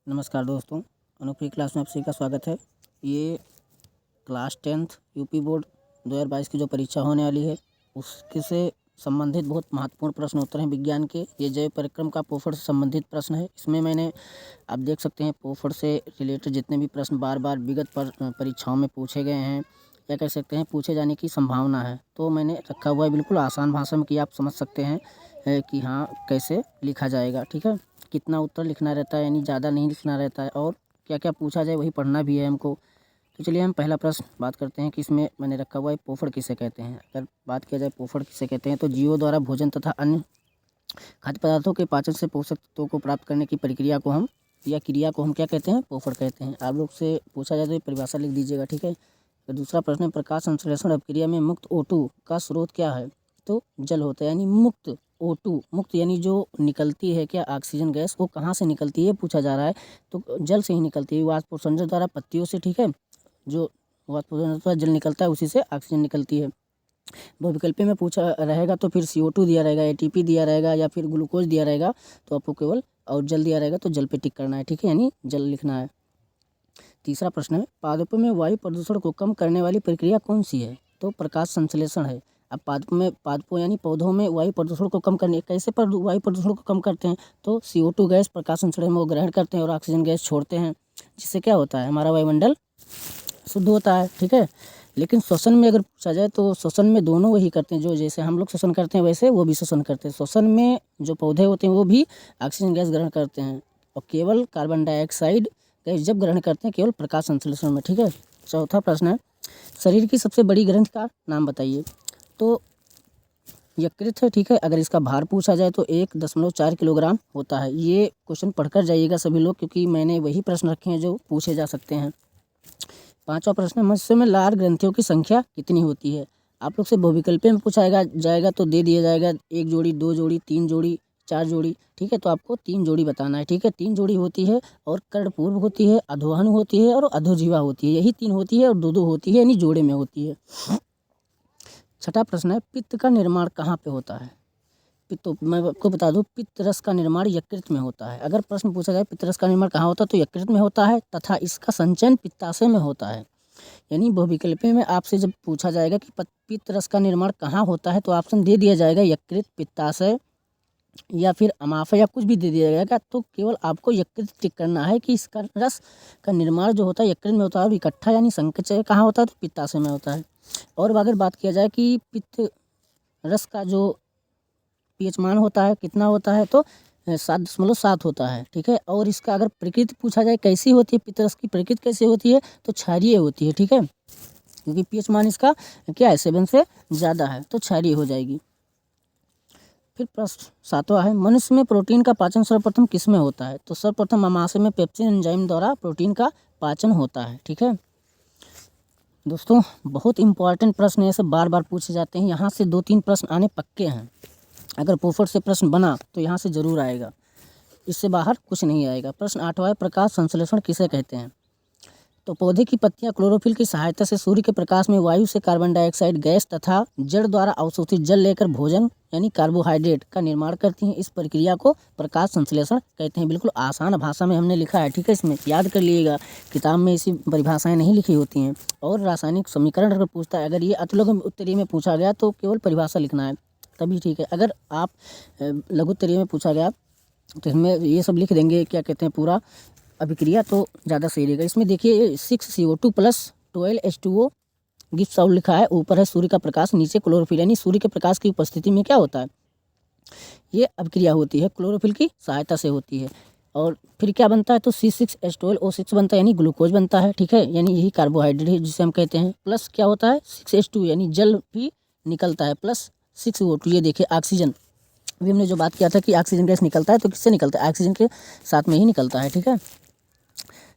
नमस्कार दोस्तों, अनोखी क्लास में आप सभी का स्वागत है। ये क्लास 10th यूपी बोर्ड 2022 की जो परीक्षा होने वाली है उसके से संबंधित बहुत महत्वपूर्ण प्रश्न उत्तर हैं विज्ञान के। ये जैव परिक्रम का पोफड़ से संबंधित प्रश्न है। इसमें मैंने आप देख सकते हैं पोफड़ से रिलेटेड जितने भी प्रश्न बार बार विगत परीक्षाओं में पूछे गए हैं या कह सकते हैं पूछे जाने की संभावना है, तो मैंने रखा हुआ है बिल्कुल आसान भाषा में कि आप समझ सकते हैं कि हाँ कैसे लिखा जाएगा। ठीक है, कितना उत्तर लिखना रहता है, यानी ज़्यादा नहीं लिखना रहता है और क्या क्या पूछा जाए वही पढ़ना भी है हमको। तो चलिए हम पहला प्रश्न बात करते हैं कि इसमें मैंने रखा हुआ है पोफड़ किसे कहते हैं। अगर बात किया जाए पोफड़ किसे कहते हैं तो जीवों द्वारा भोजन तथा अन्य खाद्य पदार्थों के पाचन से पोषक तत्वों को प्राप्त करने की प्रक्रिया को हम या क्रिया को हम क्या कहते हैं, पोफड़ कहते हैं। आप लोग से पूछा जाए तो ये परिभाषा लिख दीजिएगा। ठीक है, तो दूसरा प्रश्न है प्रकाश संश्लेषण अभिक्रिया में मुक्त O2 का स्रोत क्या है? तो जल होता है, यानी मुक्त O2 मुक्त यानी जो निकलती है क्या ऑक्सीजन गैस, वो कहाँ से निकलती है पूछा जा रहा है। तो जल से ही निकलती है, वाष्पोत्सर्जन द्वारा पत्तियों से। ठीक है, जो वाष्पोत्सर्जन द्वारा जल निकलता है उसी से ऑक्सीजन निकलती है। बहुविकल्पी में पूछा रहेगा तो फिर CO2 दिया रहेगा, ATP दिया रहेगा या फिर ग्लूकोज दिया रहेगा, तो आपको केवल और जल दिया रहेगा तो जल पे टिक करना है। ठीक है, यानी जल लिखना है। तीसरा प्रश्न है पादपों में वायु प्रदूषण को कम करने वाली प्रक्रिया कौन सी है? तो प्रकाश संश्लेषण है। अब पादपों यानी पौधों में वायु प्रदूषण को कम करने कैसे वायु प्रदूषण को कम करते हैं? तो CO2 गैस प्रकाश संश्लेषण में वो ग्रहण करते हैं और ऑक्सीजन गैस छोड़ते हैं, जिससे क्या होता है हमारा वायुमंडल शुद्ध होता है। ठीक है, लेकिन श्वसन में अगर पूछा जाए तो श्वसन में दोनों वही करते हैं, जो जैसे हम लोग श्वसन करते हैं वैसे वो भी श्वसन करते हैं। श्वसन में जो पौधे होते हैं वो भी ऑक्सीजन गैस ग्रहण करते हैं और केवल कार्बन डाइऑक्साइड गैस जब ग्रहण करते हैं केवल प्रकाश संश्लेषण में। ठीक है, चौथा प्रश्न है शरीर की सबसे बड़ी ग्रंथि का नाम बताइए। तो यकृत है। ठीक है, अगर इसका भार पूछा जाए तो 1.4 किलोग्राम होता है। ये क्वेश्चन पढ़कर जाइएगा सभी लोग, क्योंकि मैंने वही प्रश्न रखे हैं जो पूछे जा सकते हैं। पांचवा प्रश्न है मनुष्य में लार ग्रंथियों की संख्या कितनी होती है? आप लोग से बहुविकल्प में पूछा जाएगा तो दे दिया जाएगा 1 जोड़ी, 2 जोड़ी, 3 जोड़ी, 4 जोड़ी। ठीक है, तो आपको 3 जोड़ी बताना है। ठीक है, 3 जोड़ी होती है और कर्णपूर्व होती है, अधोहनु होती है और अधोजीवा होती है। यही 3 होती है और 2-2 होती है, यानी जोड़े में होती है। छठा प्रश्न है पित्त का निर्माण कहाँ पे होता है? तो मैं आपको बता दूं पित्त रस का निर्माण यकृत में होता है। अगर प्रश्न पूछा जाए पित्त रस का निर्माण कहाँ होता है तो यकृत में होता है तथा इसका संचयन पित्ताशय में होता है। यानी बहुविकल्पी में आपसे जब पूछा जाएगा कि पित्त रस का निर्माण कहाँ होता है तो ऑप्शन दे दिया जाएगा यकृत, पित्ताशय या फिर अमाशय या कुछ भी दे दिया जाएगा। तो केवल आपको यकृत टिक करना है कि इसका रस का निर्माण जो होता है यकृत में होता है और इकट्ठा यानी संचय कहाँ होता है तो पित्ताशय में होता है। और अगर बात किया जाए कि पित्त रस का जो pH मान होता है कितना होता है तो 7.7 होता है। ठीक है, और इसका अगर प्रकृति पूछा जाए कैसी होती है पित्त रस की प्रकृति कैसे होती है तो क्षारीय होती है। ठीक है, क्योंकि pH मान इसका क्या है 7 से ज़्यादा है तो क्षारीय हो जाएगी। फिर प्रश्न 7वां है मनुष्य में प्रोटीन का पाचन सर्वप्रथम किस में होता है? तो सर्वप्रथम अमाशय में पेप्सिन एंजाइम द्वारा प्रोटीन का पाचन होता है। ठीक है दोस्तों, बहुत इंपॉर्टेंट प्रश्न ऐसे बार बार पूछे जाते हैं। यहाँ से 2-3 प्रश्न आने पक्के हैं। अगर पोफड़ से प्रश्न बना तो यहाँ से जरूर आएगा, इससे बाहर कुछ नहीं आएगा। प्रश्न 8वां है प्रकाश संश्लेषण किसे कहते हैं? तो पौधे की पत्तियां क्लोरोफिल की सहायता से सूर्य के प्रकाश में वायु से कार्बन डाइऑक्साइड गैस तथा जड़ द्वारा अवशोषित जल लेकर भोजन यानी कार्बोहाइड्रेट का निर्माण करती हैं। इस प्रक्रिया को प्रकाश संश्लेषण कहते हैं। बिल्कुल आसान भाषा में हमने लिखा है। ठीक है, इसमें याद कर लीजिएगा, किताब में ऐसी परिभाषाएं नहीं लिखी होती हैं। और रासायनिक समीकरण अगर पूछता है, अगर ये अतुलग्न उत्तरीय में पूछा गया तो केवल परिभाषा लिखना है तभी ठीक है। अगर आप लघु उत्तरीय में पूछा गया तो इसमें ये सब लिख देंगे क्या कहते हैं पूरा अभिक्रिया, तो ज़्यादा सही रहेगा। इसमें देखिए 6CO2 + 12H2O गिव्स आउट लिखा है। ऊपर है सूर्य का प्रकाश, नीचे क्लोरोफिल, यानी सूर्य के प्रकाश की उपस्थिति में क्या होता है ये अभिक्रिया होती है, क्लोरोफिल की सहायता से होती है। और फिर क्या बनता है तो C6H12O6 बनता है, यानी ग्लूकोज बनता है। ठीक है, यानी यही कार्बोहाइड्रेट है जिसे हम कहते हैं। प्लस क्या होता है 6H2 यानी जल भी निकलता है, प्लस 6O2 ये देखिए ऑक्सीजन। अभी हमने जो बात किया था कि ऑक्सीजन गैस निकलता है तो किससे निकलता है, ऑक्सीजन के साथ में ही निकलता है। ठीक है,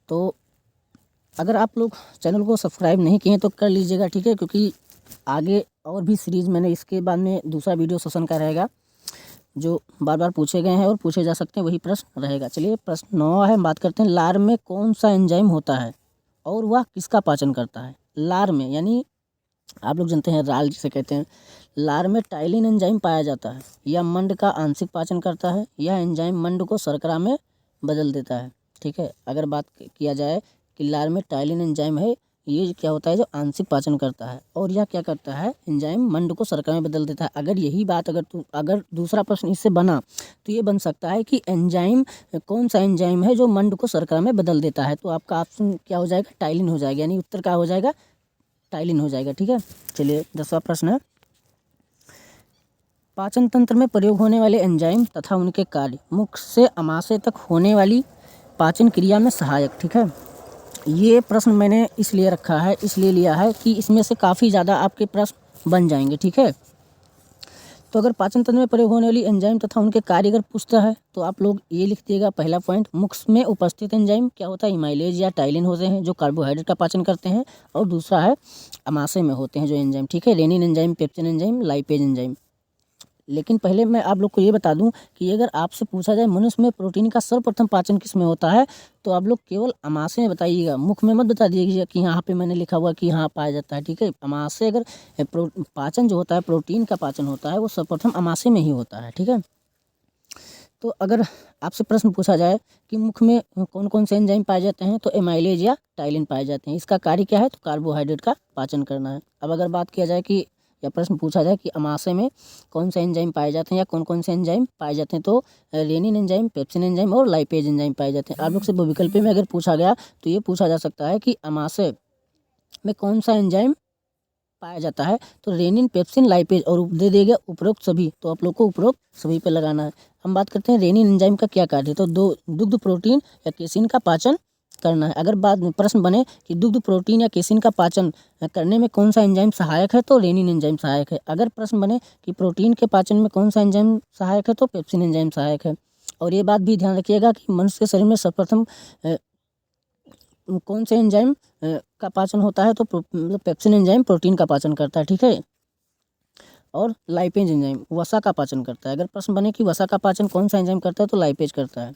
तो अगर आप लोग चैनल को सब्सक्राइब नहीं किए तो कर लीजिएगा। ठीक है, क्योंकि आगे और भी सीरीज़ मैंने इसके बाद में दूसरा वीडियो श्वसन का रहेगा जो बार बार पूछे गए हैं और पूछे जा सकते हैं, वही प्रश्न रहेगा। चलिए प्रश्न 9 है, बात करते हैं लार में कौन सा एंजाइम होता है और वह किसका पाचन करता है? लार में यानी आप लोग जानते हैं राल जिसे कहते हैं, लार में टाइलिन एंजाइम पाया जाता है। यह मंड का आंशिक पाचन करता है। यह एंजाइम मंड को शर्करा में बदल देता है। ठीक है। अगर बात किया जाए कि लार में टाइलिन एंजाइम है, ये क्या होता है जो आंशिक पाचन करता है, और यह क्या करता है एंजाइम मंड को शर्करा में बदल देता है। अगर यही बात अगर दूसरा प्रश्न इससे बना तो ये बन सकता है कि एंजाइम कौन सा एंजाइम है जो मंड को शर्करा में बदल देता है, तो आपका ऑप्शन क्या हो जाएगा, टाइलिन हो जाएगा, यानी उत्तर क्या हो जाएगा, टाइलिन हो जाएगा। ठीक है, चलिए 10वां प्रश्न है, पाचन तंत्र में प्रयोग होने वाले एंजाइम तथा उनके कार्य मुख से अमाशय तक होने वाली पाचन क्रिया में सहायक। ठीक है, ये प्रश्न मैंने इसलिए रखा है, इसलिए लिया है कि इसमें से काफ़ी ज़्यादा आपके प्रश्न बन जाएंगे। ठीक है, तो अगर पाचन तंत्र में प्रयोग होने वाली एंजाइम तथा उनके कार्य अगर पूछता है तो आप लोग ये लिख दिएगा, पहला पॉइंट, मुख में उपस्थित एंजाइम क्या होता है, इमाइलेज या टाइलिन होते हैं जो कार्बोहाइड्रेट का पाचन करते हैं, और दूसरा है अमाशय में होते हैं जो एंजाइम, ठीक है, renin enzyme, pepsin enzyme, lipase enzyme. लेकिन पहले मैं आप लोग को ये बता दूं कि अगर आपसे पूछा जाए मनुष्य में प्रोटीन का सर्वप्रथम पाचन किस में होता है, तो आप लोग केवल अमाशय में बताइएगा, मुख में मत बता दीजिएगा कि यहाँ पे मैंने लिखा हुआ कि यहाँ पाया जाता है। ठीक है, अमाशय अगर पाचन जो होता है, प्रोटीन का पाचन होता है, वो सर्वप्रथम अमाशय में ही होता है। ठीक है, तो अगर आपसे प्रश्न पूछा जाए कि मुख में कौन कौन से एंजाइम पाए जाते हैं, तो एमाइलेज या टाइलिन पाए जाते हैं। इसका कार्य क्या है, तो कार्बोहाइड्रेट का पाचन करना है। अब अगर बात किया जाए कि या प्रश्न पूछा जाए कि अमाशय में कौन से एंजाइम पाए जाते हैं या कौन कौन से एंजाइम पाए जाते हैं, तो रेनिन एंजाइम, पेप्सिन एंजाइम और लाइपेज एंजाइम पाए जाते हैं। आप लोग से बहुविकल्पी में अगर पूछा गया तो ये पूछा जा सकता है कि अमाशय में कौन सा एंजाइम पाया जाता है, तो रेनिन, पेप्सिन, लाइपेज, और दे देगा उपरोक्त सभी, तो आप लोग को उपरोक्त सभी पे लगाना है। हम बात करते हैं रेनिन एंजाइम का क्या कार्य है, तो दुग्ध प्रोटीन या केसिन का पाचन करना है। अगर बात प्रश्न बने कि दुग्ध प्रोटीन या केसिन का पाचन करने में कौन सा एंजाइम सहायक है, तो रेनिन एंजाइम सहायक है। अगर प्रश्न बने कि प्रोटीन के पाचन में कौन सा एंजाइम सहायक है, तो पेप्सिन एंजाइम सहायक है। और ये बात भी ध्यान रखिएगा कि मनुष्य के शरीर में सर्वप्रथम कौन से एंजाइम का पाचन होता है, तो मतलब पेप्सिन एंजाइम प्रोटीन का पाचन करता है। ठीक है, और लाइपेज एंजाइम वसा का पाचन करता है। अगर प्रश्न बने कि वसा का पाचन कौन सा एंजाइम करता है, तो लाइपेज करता है।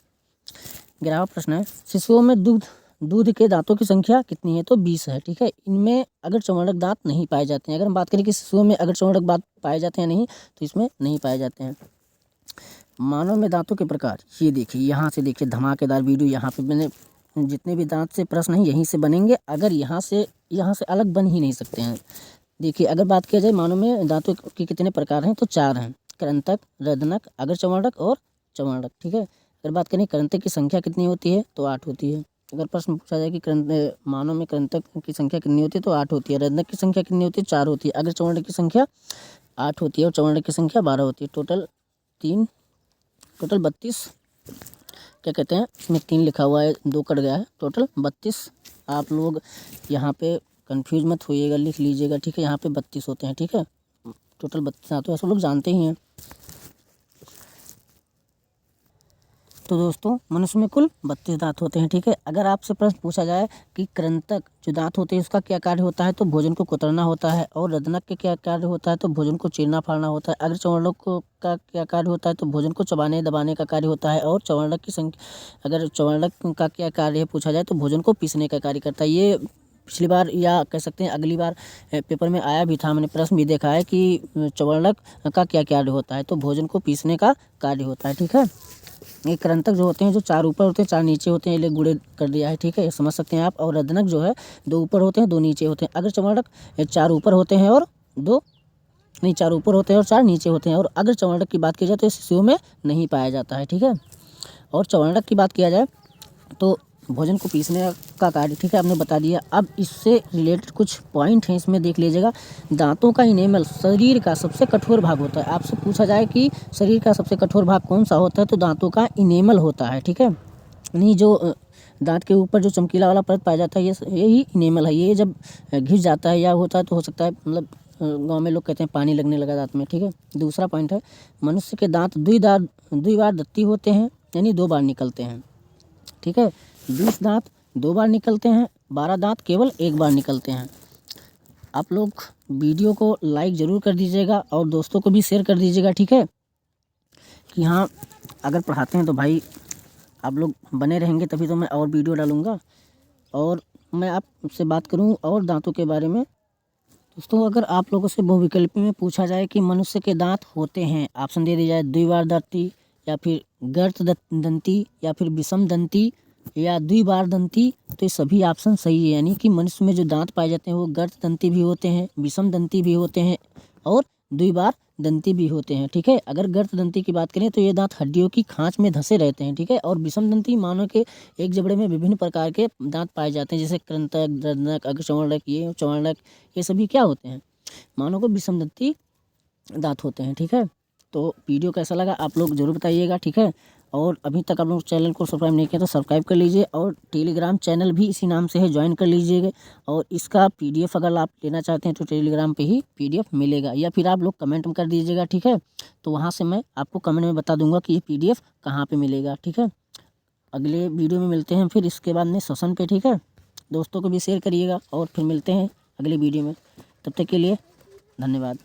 11वां प्रश्न है, शिशुओं में दूध के दांतों की संख्या कितनी है, तो 20 है। ठीक है, इनमें अगर चौवर्णक दांत नहीं पाए जाते हैं। अगर हम बात करें कि शिशुओं में अगर चौवर्णक दांत पाए जाते हैं नहीं, तो इसमें नहीं पाए जाते हैं। मानव में दांतों के प्रकार, ये देखिए, यहाँ से देखिए धमाकेदार वीडियो, यहाँ पे मैंने जितने भी दांत से प्रश्न हैं यहीं से बनेंगे, अगर यहाँ से अलग बन ही नहीं सकते हैं। देखिए, अगर बात किया जाए मानव में दांतों के कितने प्रकार हैं, तो 4 हैं, कृंतक, रदनक, अगर चौवर्णक और चौवर्णक। ठीक है, अगर बात करें कृंतक की संख्या कितनी होती है, तो 8 होती है। अगर प्रश्न पूछा जाए कि मानव में कृंतक की संख्या कितनी होती है, तो 8 होती है। रदनक की संख्या कितनी होती है, 4 होती है। अगर चौवर्णक की संख्या 8 होती है और चौवर्णक की संख्या 12 होती है। टोटल 32, क्या कहते हैं, इसमें 3 लिखा हुआ है, 2 कट गया है, टोटल 32। आप लोग यहाँ पे कंफ्यूज मत होइएगा, लिख लीजिएगा। ठीक है, यहाँ पे 32 होते हैं। ठीक है, टोटल 32 दांत, ऐसे लोग जानते ही हैं। तो दोस्तों, मनुष्य में कुल 32 दांत होते हैं। ठीक है, अगर आपसे प्रश्न पूछा जाए कि कृंतक जो दांत होते हैं उसका क्या कार्य होता है, तो भोजन को कुतरना होता है। और रदनक के क्या कार्य होता है, तो भोजन को चीरना फाड़ना होता है। अगर चौवर्णक का क्या कार्य होता है, तो भोजन को चबाने दबाने का कार्य होता है। और चौवर्णक की संख्या, अगर चौवर्णक का क्या कार्य है पूछा जाए, तो भोजन को पीसने का कार्य करता है। ये पिछली बार या कह सकते हैं अगली बार पेपर में आया भी था, मैंने प्रश्न भी देखा है कि चौवर्णक का क्या कार्य होता है, तो भोजन को पीसने का कार्य होता है। ठीक है, ये कृंतक जो होते हैं, जो 4 ऊपर होते हैं 4 नीचे होते हैं, ये गुड़े कर दिया है। ठीक है, ये समझ सकते हैं आप। और रदनक जो है 2 ऊपर होते हैं 2 नीचे होते हैं। अगर चौवर्णक 4 ऊपर होते हैं और 4 ऊपर होते हैं और 4 नीचे होते हैं। और अगर चौवर्णक की बात की जाए तो शिशुओं में नहीं पाया जाता है। ठीक है, और चौवर्णक की बात किया जाए तो भोजन को पीसने का कार्य, ठीक है, आपने बता दिया। अब इससे रिलेटेड कुछ पॉइंट हैं, इसमें देख लीजिएगा। दांतों का इनेमल शरीर का सबसे कठोर भाग होता है। आपसे पूछा जाए कि शरीर का सबसे कठोर भाग कौन सा होता है, तो दांतों का इनेमल होता है। ठीक है, यानी जो दांत के ऊपर जो चमकीला वाला परत पाया जाता है, यही इनेमल है। ये जब घिस जाता है या होता है तो हो सकता है, मतलब गाँव में लोग कहते हैं पानी लगने लगा दांत में। ठीक है, दूसरा पॉइंट है, मनुष्य के दांत 2 बार दत्ती होते हैं, यानी 2 बार निकलते हैं। ठीक है, 20 दांत 2 बार निकलते हैं, 12 दांत केवल 1 बार निकलते हैं। आप लोग वीडियो को लाइक ज़रूर कर दीजिएगा और दोस्तों को भी शेयर कर दीजिएगा। ठीक है, कि हाँ, अगर पढ़ाते हैं तो भाई आप लोग बने रहेंगे, तभी तो मैं और वीडियो डालूँगा और मैं आपसे बात करूँ और दांतों के बारे में। दोस्तों, अगर आप लोगों से बहुविकल्पी में पूछा जाए कि मनुष्य के दांत होते हैं, ऑप्शन दे दिया जाए द्विबार दंती या फिर गर्त दंती या फिर विषम दंती या द्विबारदंती, तो ये सभी ऑप्शन सही है। यानी कि मनुष्य में जो दांत पाए जाते हैं वो गर्तदंती भी होते हैं, विषमदंती भी होते हैं और द्विबारदंती भी होते हैं। ठीक है, अगर गर्तदंती की बात करें तो ये दांत हड्डियों की खांच में धंसे रहते हैं। ठीक है, और विषमदंती मानव के एक जबड़े में विभिन्न प्रकार के दांत पाए जाते हैं, जैसे कृंतक, दंतक, अग्रचर्वणक, ये चर्वणक, ये सभी क्या होते हैं, मानव को विषमदंती दांत होते हैं। ठीक है, तो वीडियो कैसा लगा आप लोग जरूर बताइएगा। ठीक है, और अभी तक आप लोग चैनल को सब्सक्राइब नहीं किया तो सब्सक्राइब कर लीजिए, और टेलीग्राम चैनल भी इसी नाम से है, ज्वाइन कर लीजिएगा। और इसका PDF अगर आप लेना चाहते हैं तो टेलीग्राम पे ही PDF मिलेगा, या फिर आप लोग कमेंट में कर दीजिएगा। ठीक है, तो वहाँ से मैं आपको कमेंट में बता दूंगा कि ये PDF कहाँ पर मिलेगा। ठीक है, अगले वीडियो में मिलते हैं फिर इसके बाद में सेशन पे। ठीक है, दोस्तों को भी शेयर करिएगा, और फिर मिलते हैं अगले वीडियो में। तब तक के लिए धन्यवाद।